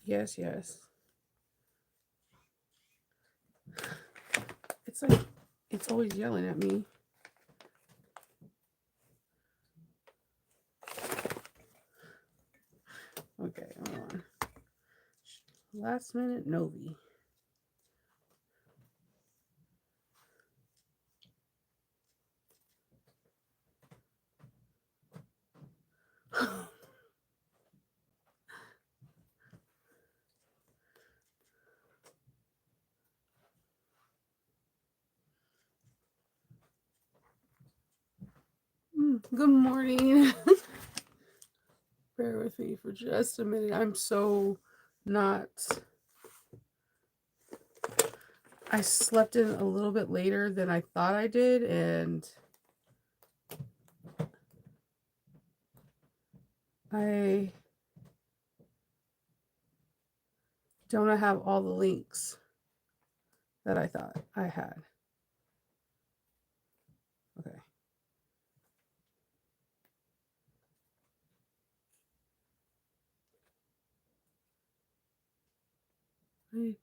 Yes, yes. It's like it's always yelling at me. Okay, hold on. Last minute Novi. Good morning. Bear with me for just a minute. I'm so not. I slept in a little bit later than I thought I did, and I don't have all the links that I thought I had. Okay. And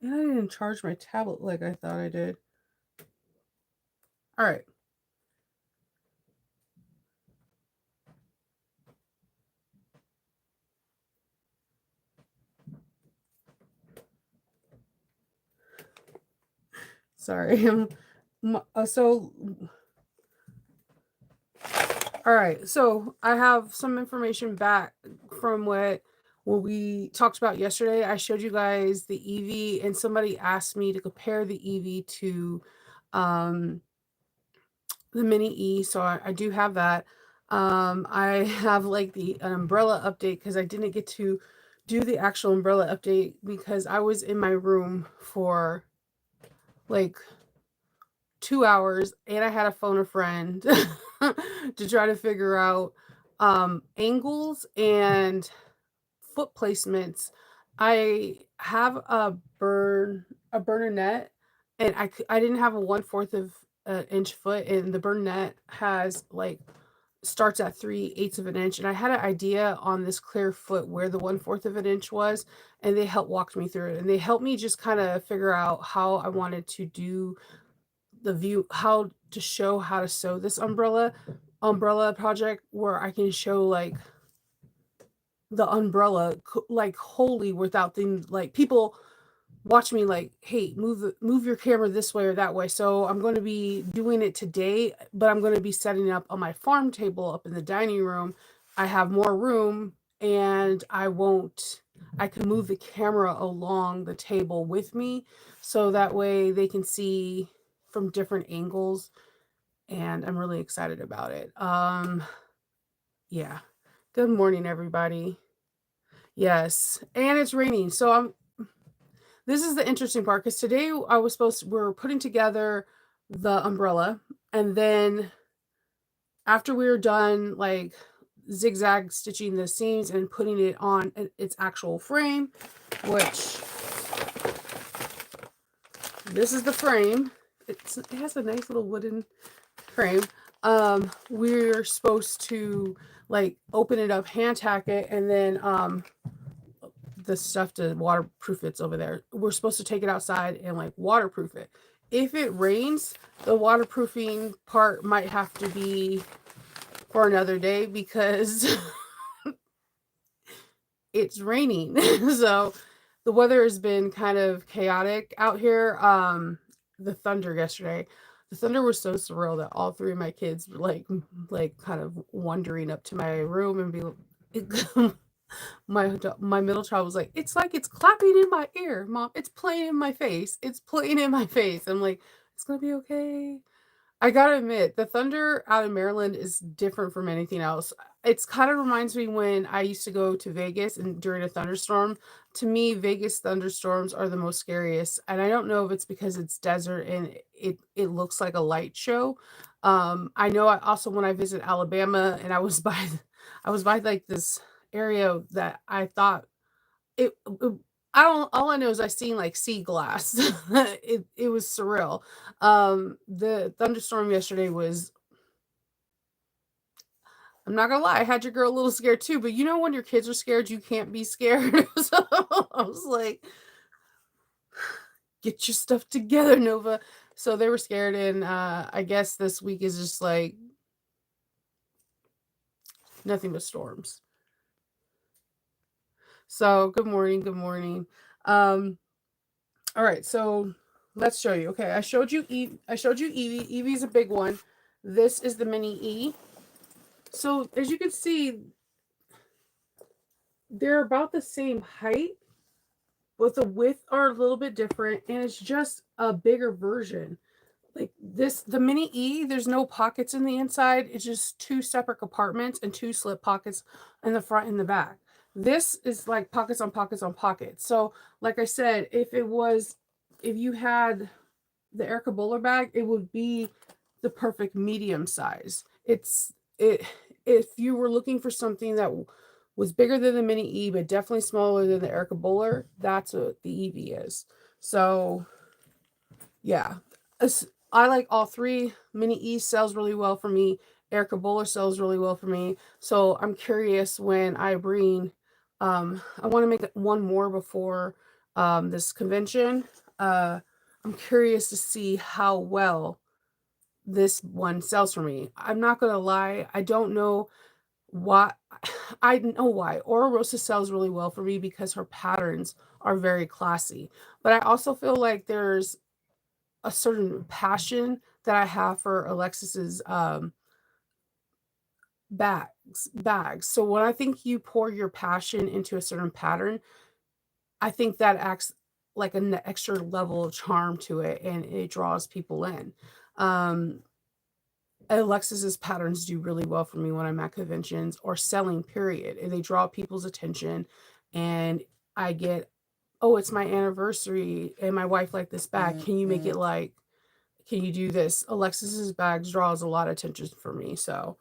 I didn't charge my tablet like I thought I did. All right. Sorry. So, all right. So I have some information back from what we talked about yesterday. I showed you guys the EV, and somebody asked me to compare the EV to um, the Mini E. So I do have that. I have like an umbrella update because I didn't get to do the actual umbrella update because I was in my room for like 2 hours and I had to phone a friend to try to figure out angles and foot placements. I have a burner net, and I didn't have a 1/4 of an inch foot, and the burner net has like starts at 3/8 of an inch, and I had an idea on this clear foot where the 1/4 of an inch was, and they helped walk me through it, and they helped me just kind of figure out how I wanted to do the view, how to show how to sew this umbrella project, where I can show like the umbrella like wholly without things like people watch me like, hey, move your camera this way or that way. So I'm going to be doing it today, but I'm going to be setting it up on my farm table up in the dining room. I have more room, and I can move the camera along the table with me, so that way they can see from different angles, and I'm really excited about it. Yeah. Good morning, everybody. Yes, and it's raining. So this is the interesting part because today we're putting together the umbrella, and then after we were done like zigzag stitching the seams and putting it on its actual frame, which this is the frame. It has a nice little wooden frame. We're supposed to like open it up, hand tack it, and then the stuff to waterproof it's over there. We're supposed to take it outside and like waterproof it. If it rains, the waterproofing part might have to be for another day because it's raining. So the weather has been kind of chaotic out here. The thunder yesterday. The thunder was so surreal that all three of my kids were like kind of wandering up to my room and be my middle child was like it's clapping in my ear, mom. It's playing in my face. It's playing in my face. I'm like, it's gonna be okay. I gotta admit, the thunder out of Maryland is different from anything else. It's kind of reminds me when I used to go to Vegas and during a thunderstorm. To me, Vegas thunderstorms are the most scariest, and I don't know if it's because it's desert and it looks like a light show. I know I also when I visit Alabama and I was by like this area that I thought it I don't all I know is I seen like sea glass. It was surreal. The thunderstorm yesterday was I'm not gonna lie, I had your girl a little scared too, but you know when your kids are scared, you can't be scared. So I was like, get your stuff together, Nova. So they were scared, and I guess this week is just like nothing but storms. So good morning, good morning. All right, so let's show you. Okay, I showed you Eevee. Eevee's a big one. This is the mini E. So as you can see, they're about the same height, but the width are a little bit different, and it's just a bigger version. Like this, the mini E, there's no pockets in the inside. It's just two separate compartments and two slip pockets in the front and the back. This is like pockets on pockets on pockets. So like I said, if you had the Erica Bowler bag, it would be the perfect medium size. If you were looking for something that was bigger than the mini E, but definitely smaller than the Erica Bowler, that's what the Eevee is. So yeah, I like all three. Mini E sells really well for me. Erica Bowler sells really well for me. So I'm curious when I bring, I want to make one more before this convention. I'm curious to see how well this one sells for me. I'm not going to lie. I don't know why. I know why. Aura Rosa sells really well for me because her patterns are very classy. But I also feel like there's a certain passion that I have for Alexis's bags. So when I think you pour your passion into a certain pattern, I think that acts like an extra level of charm to it, and it draws people in. Um, Alexis's patterns do really well for me when I'm at conventions or selling, period. And they draw people's attention, and I get, oh, it's my anniversary, and my wife liked this bag. Can you make it like, can you do this? Alexis's bags draws a lot of attention for me. So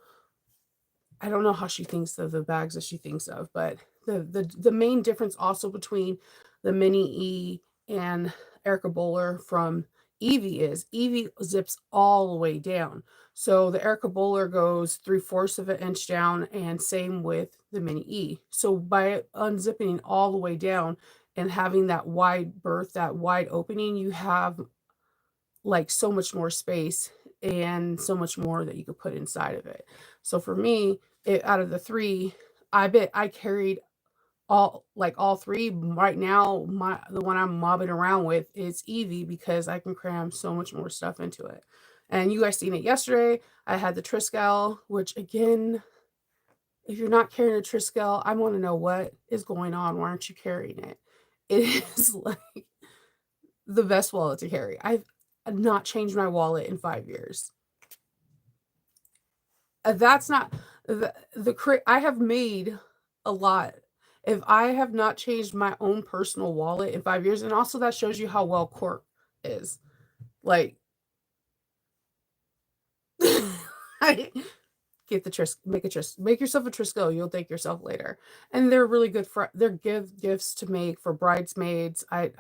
I don't know how she thinks of the bags that she thinks of, but the main difference also between the mini E and Erica Bowler from Eevee is Eevee zips all the way down. So the Erica Bowler goes 3/4 of an inch down, and same with the mini E. So by unzipping all the way down and having that wide berth, that wide opening, you have like so much more space and so much more that you could put inside of it. So for me, out of the three, I bet I carried all three. Right now, the one I'm mobbing around with is Eevee because I can cram so much more stuff into it. And you guys seen it yesterday. I had the Triskel, which again, if you're not carrying a Triskel, I want to know what is going on. Why aren't you carrying it? It is like the best wallet to carry. I've not changed my wallet in 5 years. That's not I have made a lot. If I have not changed my own personal wallet in 5 years, and also that shows you how well Cork is. Like, I get the make yourself a Triskel. You'll thank yourself later. And they're really good for they're gifts to make for bridesmaids. I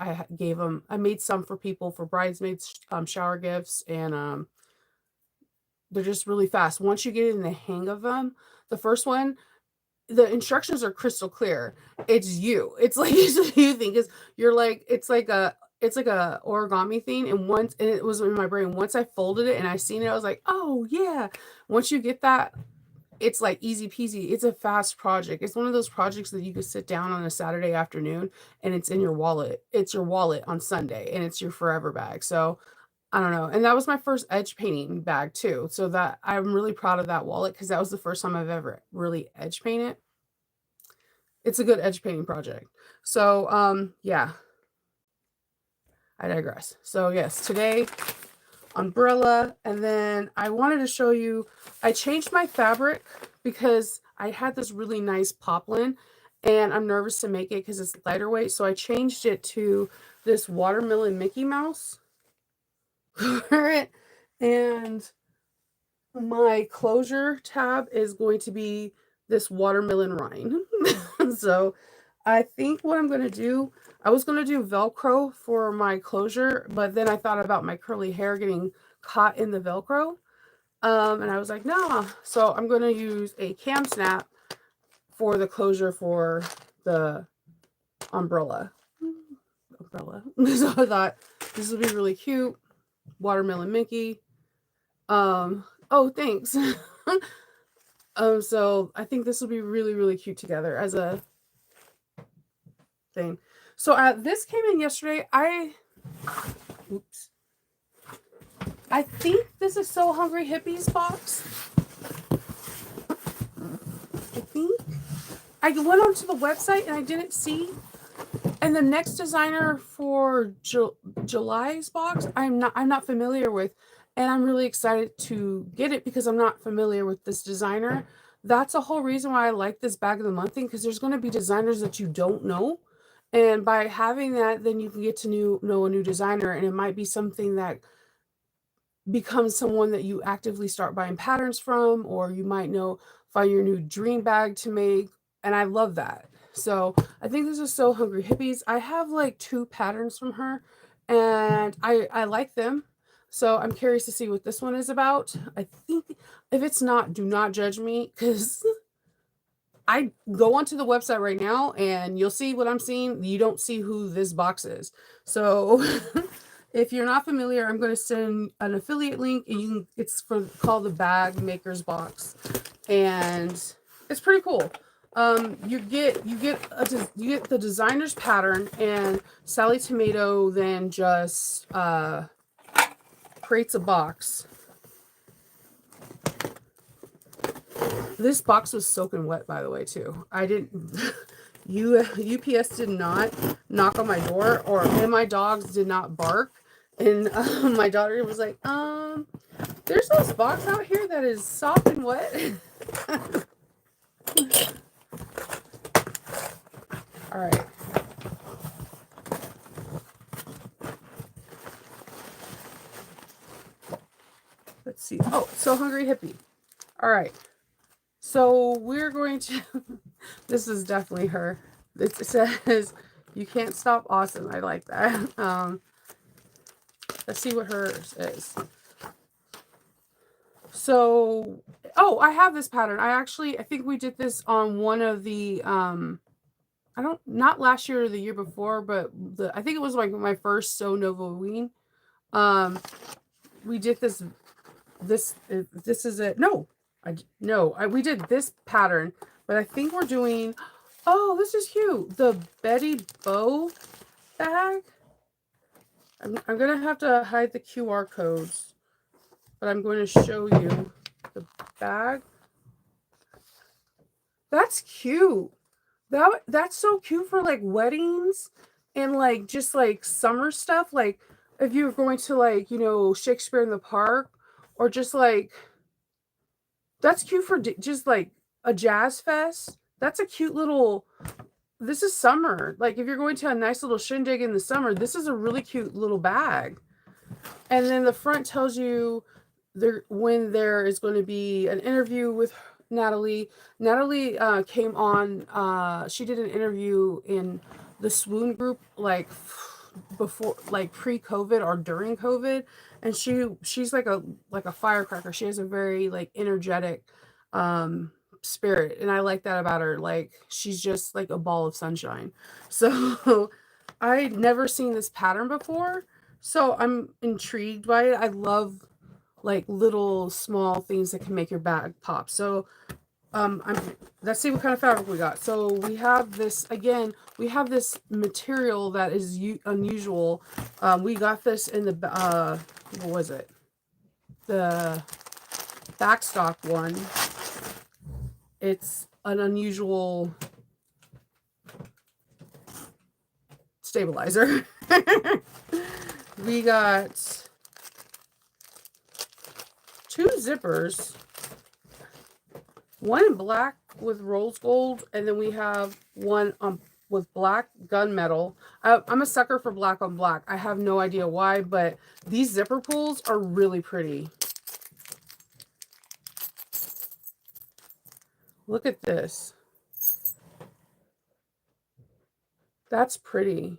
made some for people for bridesmaids shower gifts, and they're just really fast. Once you get in the hang of them, the first one, the instructions are crystal clear. It's you. It's like it's a you thing because you're like it's like a origami thing. And it was in my brain. Once I folded it and I seen it, I was like, oh yeah. Once you get that, it's like easy peasy. It's a fast project. It's one of those projects that you could sit down on a Saturday afternoon and it's in your wallet. It's your wallet on Sunday and it's your forever bag. So I don't know. And that was my first edge painting bag too. So that I'm really proud of that wallet because that was the first time I've ever really edge painted. It's a good edge painting project. So yeah, I digress. So yes, today umbrella, and then I wanted to show you I changed my fabric because I had this really nice poplin and I'm nervous to make it because it's lighter weight. So I changed it to this watermelon Mickey Mouse. And my closure tab is going to be this watermelon rind. So I think what I'm going to do, I was going to do Velcro for my closure, but then I thought about my curly hair getting caught in the Velcro. And I was like, no. So I'm going to use a cam snap for the closure for the umbrella. So I thought this would be really cute. Watermelon Mickey. Oh, thanks. So I think this will be really, really cute together as a thing. So this came in yesterday. Oops. I think this is So Hungry Hippies box. I think I went onto the website and I didn't see. And the next designer for July's box, I'm not familiar with, and I'm really excited to get it because I'm not familiar with this designer. That's a whole reason why I like this bag of the month thing, because there's going to be designers that you don't know, and by having that, then you can get to know a new designer, and it might be something that becomes someone that you actively start buying patterns from, or you might find your new dream bag to make. And I love that. So I think this is So Hungry Hippies. I have like 2 patterns from her, and I like them. So I'm curious to see what this one is about. I think if it's not, do not judge me, because I go onto the website right now and you'll see what I'm seeing. You don't see who this box is. So if you're not familiar, I'm going to send an affiliate link, and it's called the Bag Makers Box, and it's pretty cool. You get the designer's pattern, and Sally Tomato then just creates a box. This box was soaking wet, by the way, too. I didn't. UPS did not knock on my door, and my dogs did not bark. And my daughter was like, there's this box out here that is soft and wet. All right. Let's see. Oh, So Hungry Hippie. All right. So we're going to, this is definitely her. It says, you can't stop awesome. I like that. Let's see what hers is. So, oh, I have this pattern. I think we did this on one of the, not last year or the year before, but I think it was like my first So Novoween. We did this is it. No, we did this pattern, but I think we're doing, oh, this is cute. The Betty Bow bag. I'm going to have to hide the QR codes, but I'm going to show you the bag. That's cute. That's so cute for like weddings and like just like summer stuff. Like if you're going to like, Shakespeare in the Park, or just like, that's cute for just like a jazz fest. That's a cute little, this is summer. Like if you're going to a nice little shindig in the summer, this is a really cute little bag. And then the front tells you when there is going to be an interview with Natalie. Natalie came on, she did an interview in the Swoon group, like before, like pre-COVID or during COVID, and she's like a firecracker. She has a very like energetic spirit, and I like that about her. Like she's just like a ball of sunshine. So I'd never seen this pattern before, so I'm intrigued by it. I love like little small things that can make your bag pop. So let's see what kind of fabric we got. So we have this, again, we have this material that is unusual. We got this in the what was it, the backstock one. It's an unusual stabilizer. We got 2 zippers, one in black with rose gold, and then we have one with black gunmetal. I'm a sucker for black on black. I have no idea why, but these zipper pulls are really pretty. Look at this. That's pretty.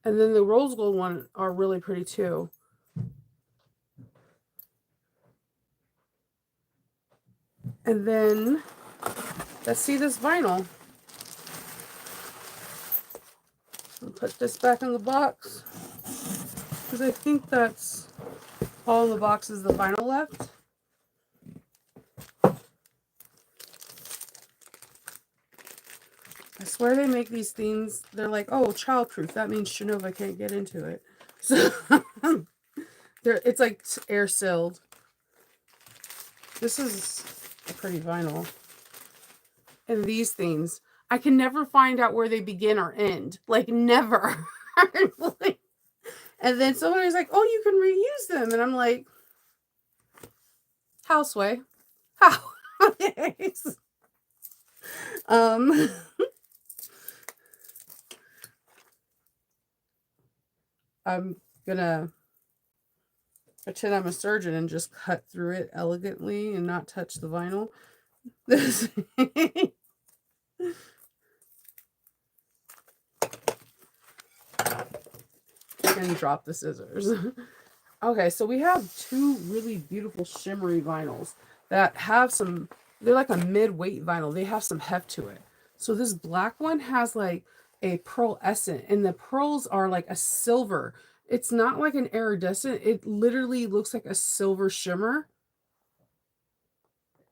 And then the rose gold one are really pretty too. And then let's see this vinyl. I'll put this back in the box because I think that's all in the box is the vinyl left. I swear they make these things, they're like, oh, childproof. That means Shinova can't get into it. So it's like air sealed. This is a pretty vinyl. And these things, I can never find out where they begin or end. Like, never. And then somebody's like, oh, you can reuse them. And I'm like, how, Sway? How? I'm gonna pretend I'm a surgeon and just cut through it elegantly and not touch the vinyl. And drop the scissors. Okay, so we have two really beautiful shimmery vinyls that have some, they're like a mid-weight vinyl. They have some heft to it. So this black one has like a pearlescent, and the pearls are like a silver. It's not like an iridescent. It literally looks like a silver shimmer.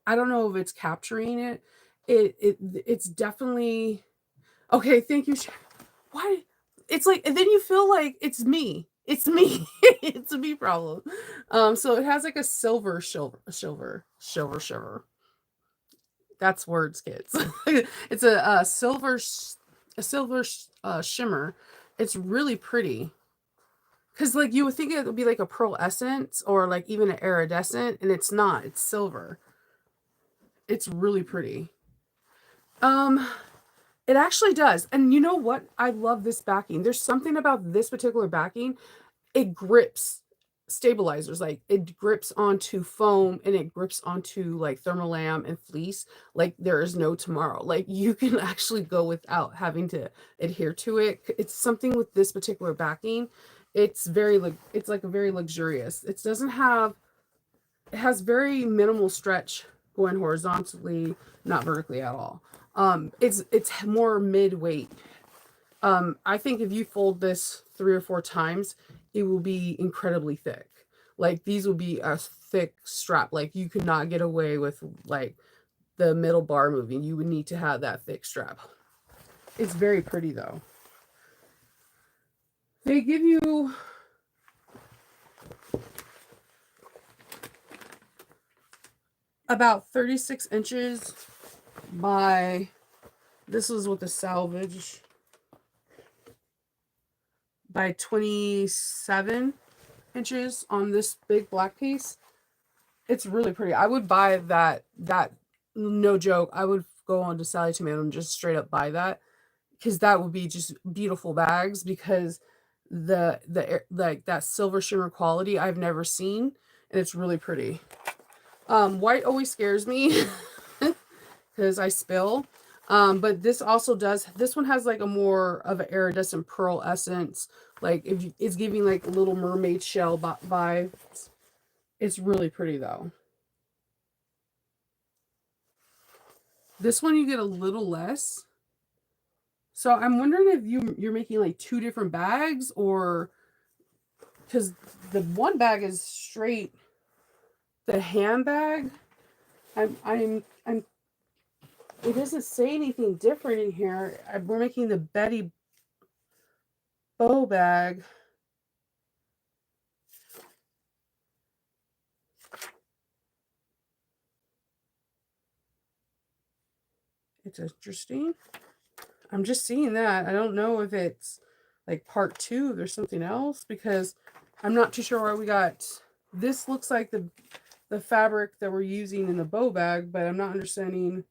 I don't know if it's capturing it. It's definitely okay. Thank you. Why? It's like, and then you feel like it's me. It's me. It's a me problem. So it has like a silver. That's words, kids. It's a silver shimmer. It's really pretty. Because like you would think it would be like a pearlescent or like even an iridescent, and it's not. It's silver. It's really pretty. It actually does. And you know what? I love this backing. There's something about this particular backing. It grips stabilizers. Like it grips onto foam and it grips onto like thermolam and fleece. Like there is no tomorrow. Like you can actually go without having to adhere to it. It's something with this particular backing. It's like a very luxurious. It has very minimal stretch going horizontally, not vertically at all. It's more mid-weight. I think if you fold this 3 or 4 times, it will be incredibly thick. Like these will be a thick strap. Like you could not get away with like the middle bar moving. You would need to have that thick strap. It's very pretty though. They give you about 36 inches by, this was with the salvage, by 27 inches on this big black piece. It's really pretty. I would buy that, no joke. I would go on to Sally Tomato and just straight up buy that, because that would be just beautiful bags, because the like that silver shimmer quality I've never seen, and it's really pretty. White always scares me because I spill. But this also does, this one has like a more of an iridescent pearl essence. Like if you, it's giving like Little Mermaid shell vibes. It's really pretty though. This one you get a little less. So I'm wondering if you're making like 2 different bags, or because the one bag is straight the handbag. I'm it doesn't say anything different in here. We're making the Betty Bow bag. It's interesting. I'm just seeing that. I don't know if it's like part 2, there's something else, because I'm not too sure why we got, this looks like the fabric that we're using in the bow bag, but I'm not understanding.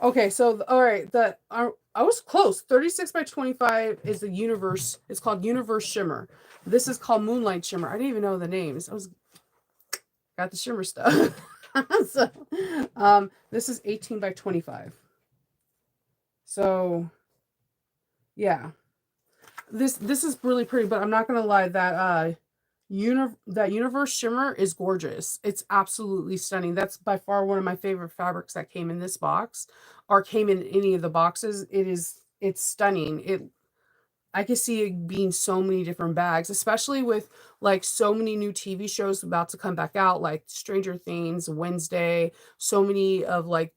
Okay, so all right, I was close. 36 by 25 is the Universe. It's called Universe Shimmer. This is called Moonlight Shimmer. I didn't even know the names. Got the shimmer stuff. So, this is 18 by 25. So, yeah. This is really pretty, but I'm not gonna lie, that Universe shimmer is gorgeous. It's absolutely stunning. That's by far one of my favorite fabrics that came in this box or came in any of the boxes. It's stunning. I could see it being so many different bags, especially with like so many new TV shows about to come back out, like Stranger Things, Wednesday. So many of like,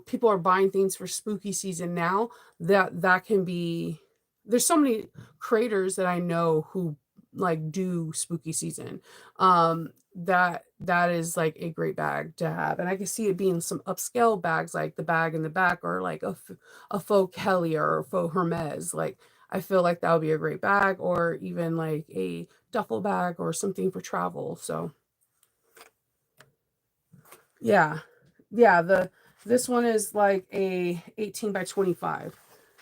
people are buying things for spooky season now. That can be. There's so many creators that I know who like do spooky season. That is like a great bag to have, and I can see it being some upscale bags, like the bag in the back, or like a faux Kelly or a faux Hermes, like I feel like that would be a great bag, or even like a duffel bag or something for travel. So yeah. Yeah, this one is like a 18 by 25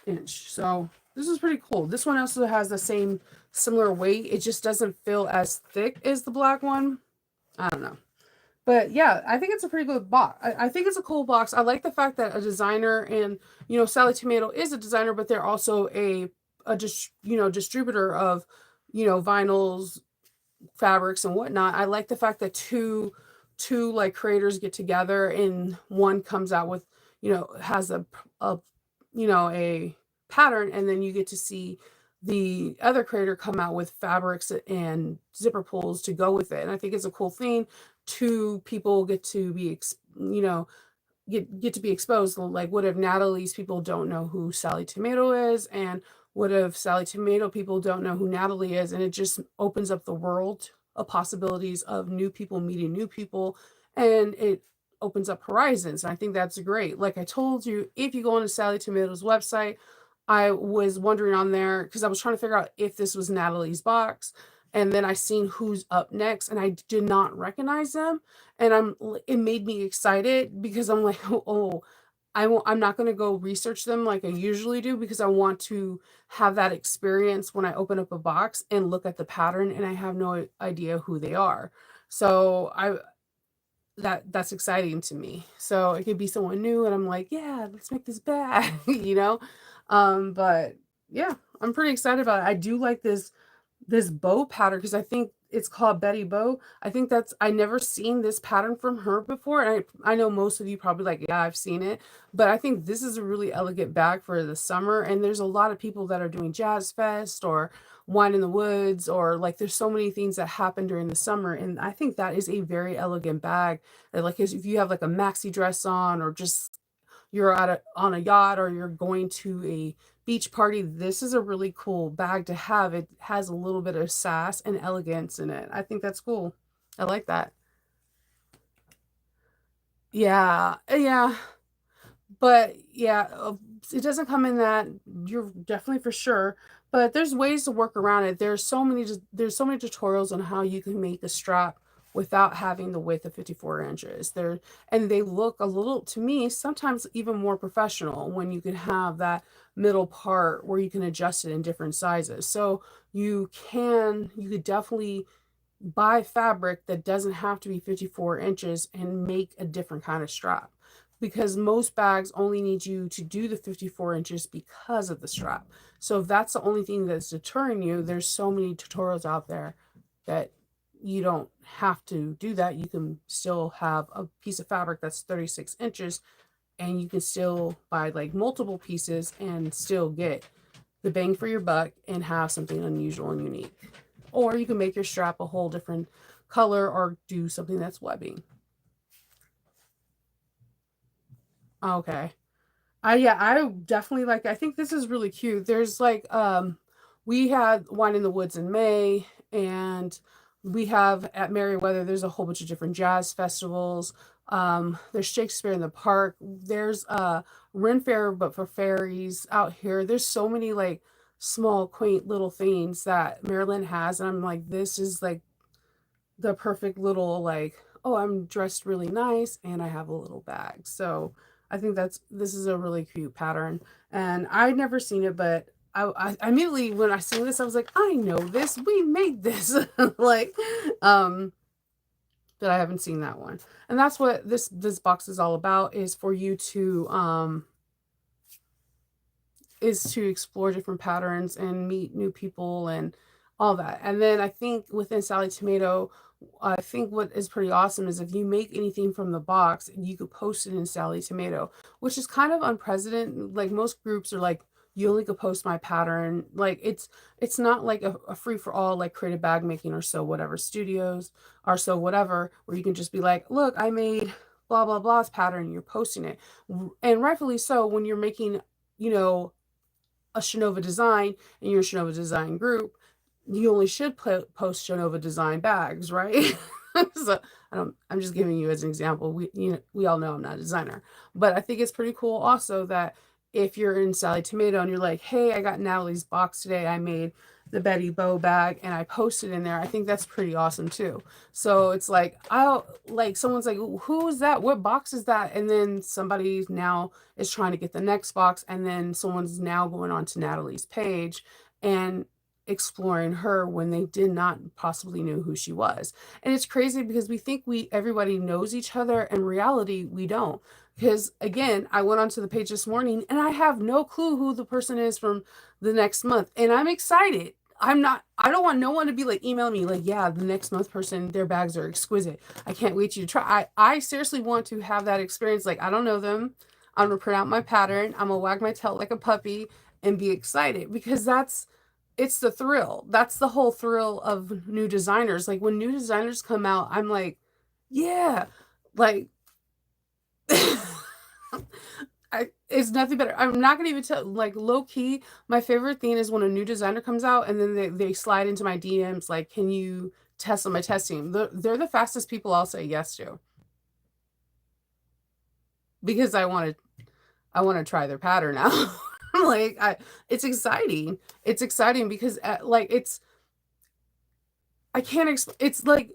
inch. So this is pretty cool. This one also has the same similar weight. It just doesn't feel as thick as the black one. I don't know. But yeah, I think it's a pretty good box. I think it's a cool box. I like the fact that a designer, and Sally Tomato is a designer, but they're also a distributor of vinyls, fabrics, and whatnot. I like the fact that two like creators get together, and one comes out with has a a pattern, and then you get to see the other creator come out with fabrics and zipper pulls to go with it. And I think it's a cool thing. Two people get to be get to be exposed. Like, what if Natalie's people don't know who Sally Tomato is, and what if Sally Tomato people don't know who Natalie is? And it just opens up the world of possibilities of new people meeting new people, and it opens up horizons. And I think that's great. Like I told you, if you go on to Sally Tomato's website, I was wondering on there because I was trying to figure out if this was Natalie's box. And then I seen who's up next, and I did not recognize them. And it made me excited because I'm like, oh, I'm not going to go research them like I usually do, because I want to have that experience when I open up a box and look at the pattern and I have no idea who they are. So that's exciting to me. So it could be someone new, and I'm like, yeah, let's make this bag, but yeah, I'm pretty excited about it. I do like this bow pattern because I think it's called Betty Bow. I think I never seen this pattern from her before. And I know most of you probably like, yeah, I've seen it, but I think this is a really elegant bag for the summer. And there's a lot of people that are doing Jazz Fest or Wine in the Woods, or like there's so many things that happen during the summer. And I think that is a very elegant bag. Like if you have like a maxi dress on, or just you're on a yacht, or you're going to a beach party, this is a really cool bag to have. It has a little bit of sass and elegance in it. I think that's cool. I like that. Yeah, yeah. But yeah, it doesn't come in that. You're definitely for sure. But there's ways to work around it. There's so many tutorials on how you can make a strap without having the width of 54 inches. And they look a little, to me, sometimes even more professional when you can have that middle part where you can adjust it in different sizes. So you could definitely buy fabric that doesn't have to be 54 inches and make a different kind of strap, because most bags only need you to do the 54 inches because of the strap. So if that's the only thing that's deterring you, there's so many tutorials out there that you don't have to do that. You can still have a piece of fabric that's 36 inches, and you can still buy like multiple pieces and still get the bang for your buck and have something unusual and unique. Or you can make your strap a whole different color, or do something that's webbing. Okay. Yeah, I definitely like, I think this is really cute. There's like we had Wine in the Woods in May, and we have at Merriweather, there's a whole bunch of different jazz festivals. There's Shakespeare in the Park. There's Ren Fair, but for fairies out here. There's so many like small quaint little things that Maryland has, and I'm like, this is like the perfect little, like, oh, I'm dressed really nice and I have a little bag. So I think this is a really cute pattern, and I'd never seen it, but I immediately, when I seen this, I was like, I know this, we made this. Like, but I haven't seen that one. And that's what this box is all about, is for you to is to explore different patterns and meet new people, and all that. And then I think within Sally Tomato, I think what is pretty awesome is if you make anything from the box, you could post it in Sally Tomato, which is kind of unprecedented. Like most groups are like, you only could post my pattern. Like it's not like a free for all like Creative Bag Making or So Whatever Studios or So Whatever, where you can just be like, look, I made blah blah blah's pattern, and you're posting it. And rightfully so, when you're making, you know, a Shinova design in your Shinova design group, you only should post Shinova design bags, right? So I'm just giving you as an example. We all know I'm not a designer, but I think it's pretty cool also that if you're in Sally Tomato and you're like, hey, I got Natalie's box today, I made the Betty Bow bag and I posted in there. I think that's pretty awesome too. So it's like, I'll like, someone's like, who is that? What box is that? And then somebody now is trying to get the next box. And then someone's now going on to Natalie's page and exploring her when they did not possibly know who she was. And it's crazy because we think everybody knows each other. In reality, we don't. Because again, I went onto the page this morning and I have no clue who the person is from the next month. And I'm excited. I don't want no one to be like emailing me like, yeah, the next month person, their bags are exquisite. I can't wait you to try. I seriously want to have that experience. Like, I don't know them. I'm gonna print out my pattern. I'm gonna wag my tail like a puppy and be excited because it's the thrill. That's the whole thrill of new designers. Like when new designers come out, I'm like, yeah, like it's nothing better. I'm not gonna even tell, like, low key, my favorite thing is when a new designer comes out and then they slide into my DMs like, can you test on my test team? They're the fastest people I'll say yes to because I want to try their pattern out. Like it's exciting. It's exciting because like I can't explain. It's like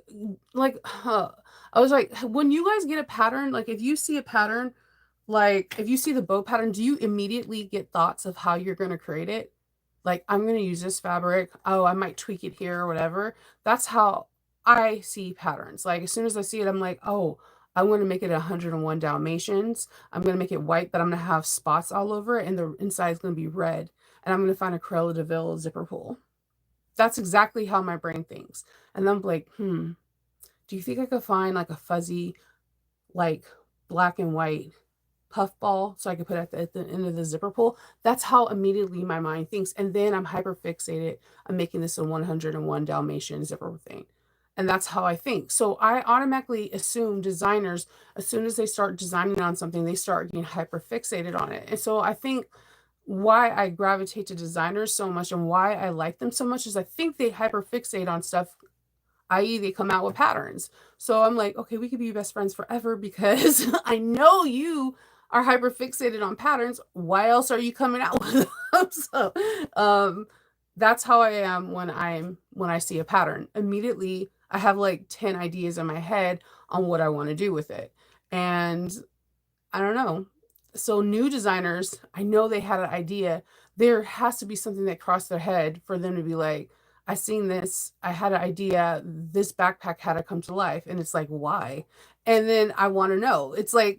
I was like, when you guys get a pattern, like if you see a pattern, like if you see the bow pattern, do you immediately get thoughts of how you're going to create it? Like, I'm going to use this fabric. Oh, I might tweak it here or whatever. That's how I see patterns. Like as soon as I see it, I'm like, oh, I'm going to make it 101 Dalmatians. I'm going to make it white, but I'm going to have spots all over it, and the inside is going to be red. And I'm going to find a Cruella de Vil zipper pull. That's exactly how my brain thinks. And I'm like, do you think I could find like a fuzzy, like black and white puff ball so I could put at the end of the zipper pull? That's how immediately my mind thinks. And then I'm hyper fixated on making this a 101 Dalmatian zipper thing. And that's how I think. So I automatically assume designers, as soon as they start designing on something, they start getting hyper fixated on it. And so I think why I gravitate to designers so much and why I like them so much is I think they hyperfixate on stuff, i.e., they come out with patterns. So I'm like, okay, we could be best friends forever because I know you are hyperfixated on patterns. Why else are you coming out with them? So that's how I am when I see a pattern. Immediately, I have like 10 ideas in my head on what I want to do with it. And I don't know. So new designers, I know they had an idea. There has to be something that crossed their head for them to be like, I seen this, I had an idea, this backpack had to come to life. And it's like, why? And then I want to know. It's like,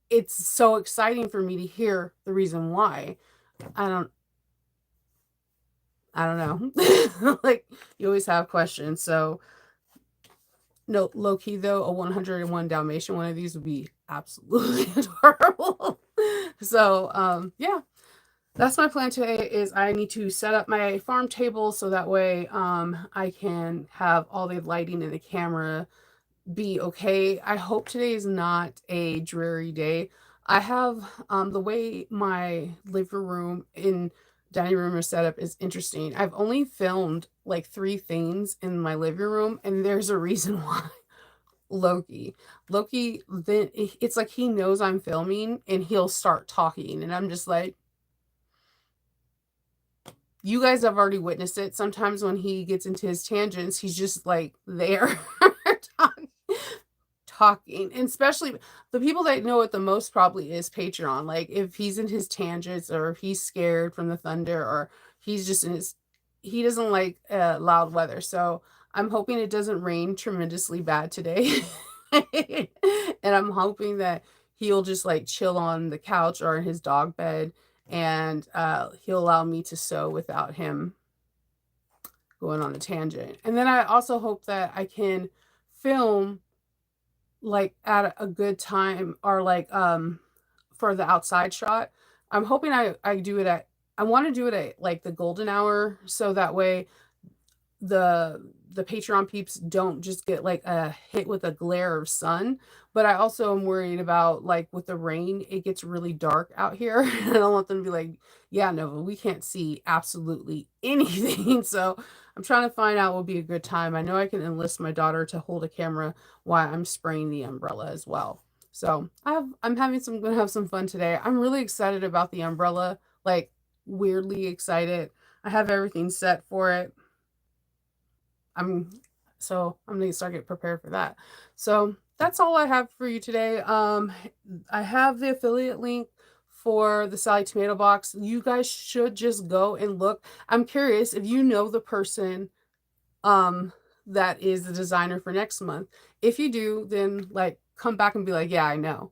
it's so exciting for me to hear the reason why. I don't I don't know. Like you always have questions. So no, low key though, a 101 Dalmatian one of these would be absolutely adorable. So yeah, that's my plan today is I need to set up my farm table so that way I can have all the lighting and the camera be okay. I hope today is not a dreary day. I have the way my living room and dining room is set up is interesting. I've only filmed like 3 things in my living room, and there's a reason why. Loki. Loki, then it's like he knows I'm filming and he'll start talking, and I'm just like, you guys have already witnessed it. Sometimes when he gets into his tangents, he's just like there talking. And especially the people that know it the most probably is Patreon. Like if he's in his tangents or if he's scared from the thunder or he's just in his, he doesn't like loud weather. So I'm hoping it doesn't rain tremendously bad today. And I'm hoping that he'll just like chill on the couch or in his dog bed, and he'll allow me to sew without him going on a tangent. And then I also hope that I can film like at a good time, or like for the outside shot. I'm hoping I do it at, I want to do it at like the golden hour, so that way the Patreon peeps don't just get like a hit with a glare of sun. But I also am worried about, like, with the rain, it gets really dark out here. And I don't want them to be like, yeah, Nova, we can't see absolutely anything. So I'm trying to find out what would be a good time. I know I can enlist my daughter to hold a camera while I'm spraying the umbrella as well. So I'm having some, gonna have some fun today. I'm really excited about the umbrella, like weirdly excited. I have everything set for it. I'm I'm gonna start getting prepared for that. So that's all I have for you today. I have the affiliate link for the Sally Tomato Box. You guys should just go and look. I'm curious if you know the person um that is the designer for next month. If you do, then like come back and be like, yeah, I know.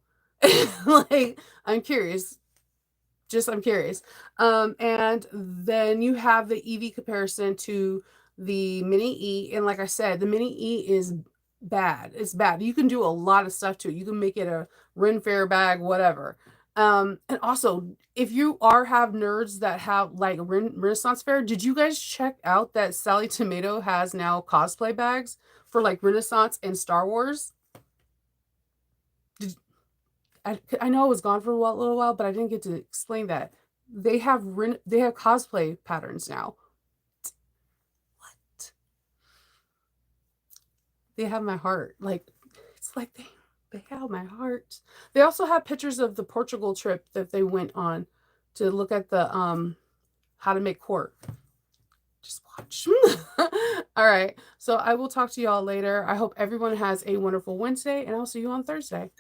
Like, I'm curious. Just I'm curious. And then you have the EV comparison to the Mini E, and like I said, the Mini E is bad. It's bad. You can do a lot of stuff to it. You can make it a Ren Fair bag, whatever. And also, if you are have nerds that have like Renaissance Fair, did you guys check out that Sally Tomato has now cosplay bags for like Renaissance and Star Wars? Did, I know it was gone for a little while, but I didn't get to explain that. They have cosplay patterns now. What? They have my heart. Like, it's like they have my heart. They also have pictures of the Portugal trip that they went on to look at the how to make cork. Just watch. All right. So I will talk to y'all later. I hope everyone has a wonderful Wednesday, and I'll see you on Thursday.